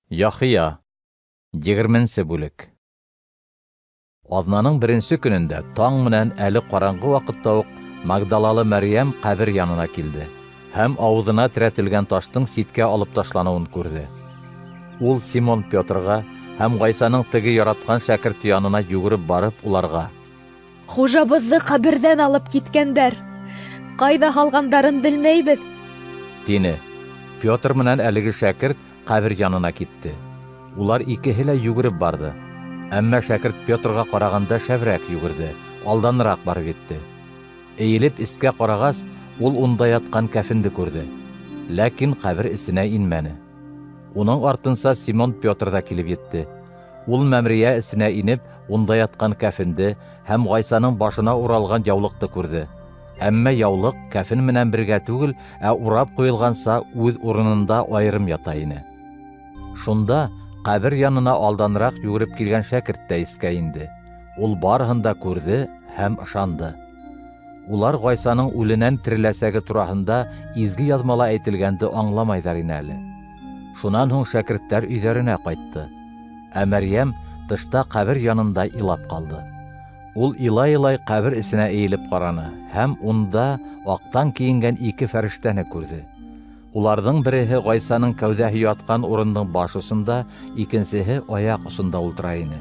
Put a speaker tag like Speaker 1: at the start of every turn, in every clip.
Speaker 1: Яхия, 20 бүлек. Аҙнаның 1 көнөндә таң менән әле ҡараңғы ваҡытта уҡ Магдалалы Мәрйәм ҡәбер янына килде һәм ауыҙына терәтелгән таштың ситкә алып ташланыуын күрҙе. Ул Симон Петрға һәм Ғайсаның теге яратҡан шәкерте янына йүгереп барып уларға:
Speaker 2: «Хужабыҙҙы ҡәберҙән алып киткәндәр. Ҡайҙа һалғандарын белмәйбеҙ»,
Speaker 1: тине. Петр менән әлеге шәкерт ҡәбер янына китте. Улар икеһе лә йүгереп барды. Әммә шәкерт Петрға ҡарағанда шәберәк йүгерҙе, алданыраҡ барып етте. Эйелеп эскә ҡарағас, ул унда ятҡан кәфенде күрҙе. Ләкин ҡәбер эсенә инмәне. Уның артынса Симон Петр ҙа килеп етте. Ул мәмерйә эсенә инеп, унда ятҡан кәфенде һәм Ғайсаның башына уралған яулыҡты күрҙе. Әммә яулыҡ кәфен менән бергә түгел, ә урап ҡуйылғанса үҙ урынында айырым ята ине. Шунда ҡәбер янына алданыраҡ йүгереп килгән шәкерт тә искә инде. Ул барыһын да күрҙе һәм ышанды. Улар Ғайсаның үленән тереләсәге тураһында изге яҙмала әйтелгәнде аңламайҙар ине әле. Шунан һуң шәкерттәр өйҙәренә ҡайтты. Ә Мәрйәм тышта ҡәбер янында илап ҡалды. Ул илай-илай ҡәбер эсенә эйелеп ҡараны һәм унда аҡтан кейенгән 2 фәрештәне күрҙе. Уларҙың береһе Ғайсаның кәүҙәһе ятҡан урындың баш осонда, икенсеһе аяҡ осонда ултыра ине.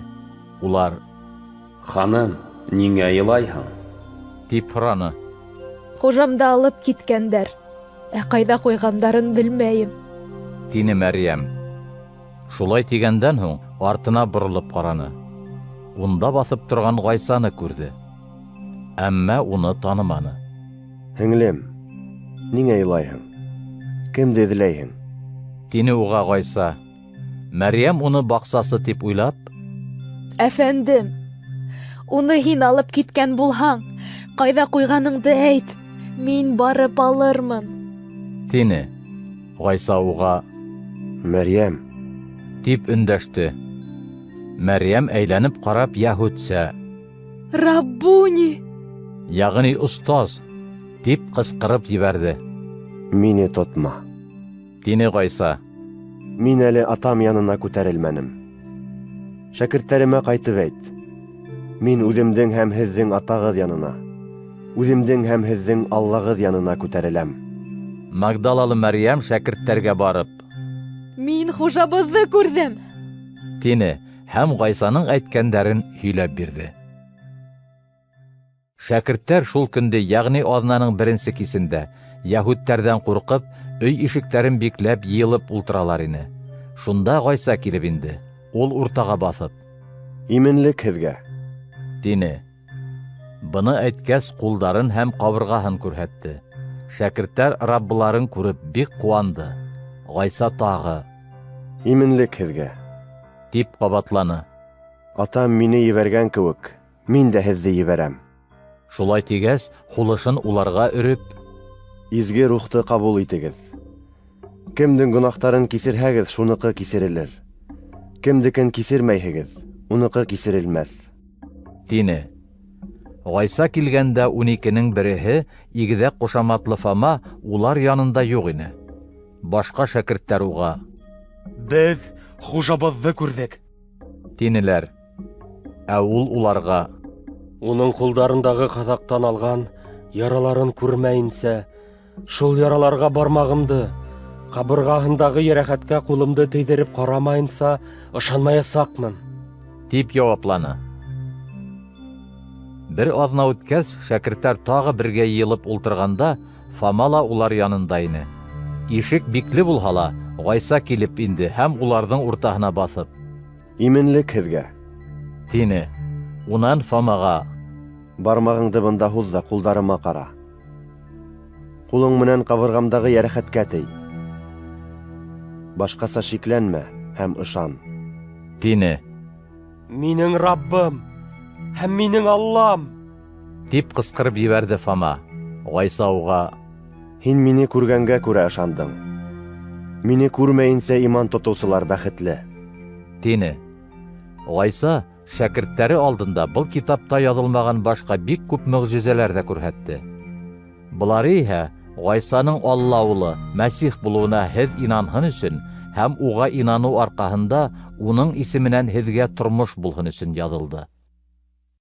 Speaker 1: Улар:
Speaker 3: «Ханым, ниңә илайһың?»
Speaker 1: тип һораны.
Speaker 2: «Хужамды алып киткәндәр. Ә ҡайҙа ҡуйғандарын белмәйем»,
Speaker 1: тине Мәрйәм. Шулай тигәндән һуң артына боролоп ҡараны. Унда баҫып торған Ғайсаны күрҙе. Әммә уны таныманы.
Speaker 4: «Һеңлем, ниңә илайһың? Кемде эҙләйһең?»
Speaker 1: тине уға Ғайса. Мәрйәм уны баҡсасы тип уйлап:
Speaker 2: «Әфәндем, уны һин алып киткән булһаң, ҡайҙа ҡуйғаныңды әйт, мин барып алырмын»,
Speaker 1: тине. Ғайса уға:
Speaker 4: «Мәрйәм»,
Speaker 1: тип өндәште. Мәрйәм әйләнеп ҡарап йәһүдсә:
Speaker 2: «Раббуни!»
Speaker 1: яғни «Устаз!» тип ҡысҡырып ебәрҙе.
Speaker 4: «Мине тотма.
Speaker 1: Тине Ғайса.
Speaker 4: Мин әле атам янына күтәрелмәнем. Шәкерттәремә ҡайтып әйт. Мин үҙемдең һәм һеҙҙең атағыҙ янына, үҙемдең һәм һеҙҙең Аллағыҙ янына күтәреләм».
Speaker 1: Магдалалы Мәрйәм шәкерттәргә барып:
Speaker 2: «Мин хужабыҙҙы күрҙем»,
Speaker 1: тине һәм Ғайсаның әйткәндәрен һөйләп бирҙе. Шәкерттәр шул көндө, яғни аҙнаның 1 кисендә, йәһүдтәрҙән ҡурҡып, өй ишектәрен бикләп йыйылып ултыралар ине. Шунда Ғайса килеп инде. Ул уртаға баҫып:
Speaker 4: «Именлек һеҙгә»,
Speaker 1: тине. Быны әйткәс, ҡулдарын һәм ҡабырғаһын күрһәтте. Шәкерттәр Раббыларын күреп бик ҡыуанды. Ғайса тағы:
Speaker 4: «Именлек һеҙгә.
Speaker 1: тип ҡабатланы.
Speaker 4: Атам мине ебәргән кеүек, мин дә һеҙҙе ебәрәм».
Speaker 1: Шулай тигәс, һулышын уларға өрөп:
Speaker 4: «Изге рухты ҡабул итегеҙ. Кемдең гонаһтарын кисерһәгеҙ, шуныҡы кисерелер. Кемдекен кисермәйһегеҙ, уныҡы кисерелмәҫ»,
Speaker 1: тине. Ғайса килгәндә 12-нең береһе, игеҙәк ҡушаматлы Фома, улар янында юҡ ине. Башҡа шәкерттәр уға:
Speaker 5: «Беҙ хужабыҙҙы күрҙек»,
Speaker 1: тинеләр. Ә ул уларға:
Speaker 3: Уның ҡулдарындағы ҡаҙаҡтан алған яраларын күрмәйенсә, шул яраларға бармағымды, ҡабырғаһындағы йәрәхәткә ҡулымды тейҙереп ҡарамайынса, ышанмаясаҡмын»,
Speaker 1: тип яуапланы. Бер аҙна үткәс, шәкерттәр тағы бергә йыйылып ултырғанда, Фома ла улар янында ине. Ишек бикле булһа ла, Ғайса килеп инде һәм уларҙың уртаһына баҫып:
Speaker 4: «Именлек һеҙгә.
Speaker 1: тине. Унан Фомаға:
Speaker 4: Бармағыңды бында һуҙ ҙа ҡулдарыма ҡара. Ҡулың менән ҡабырғамдағы йәрәхәткә тей. Башҡаса шикләнмә һәм ышан»,
Speaker 1: тине.
Speaker 3: «Минең Раббым һәм минең Аллам!»
Speaker 1: тип ҡысҡырып ебәрҙе Фома. Ғайса уға:
Speaker 4: «Һин мине күргәнгә күрә ышандың. Мине күрмәйенсә иман тотоусылар бәхетле»,
Speaker 1: тине. Ғайса шәкерттәре алдында был китапта яҙылмаған башҡа бик күп мөғжизәләр ҙә күрһәтте. Былары иһә Ғайсаның Алла улы, Мәсих булыуына һеҙ инанһын өсөн һәм уға инану арҡаһында уның исеменән һеҙгә тормош булһын өсөн яҙылды.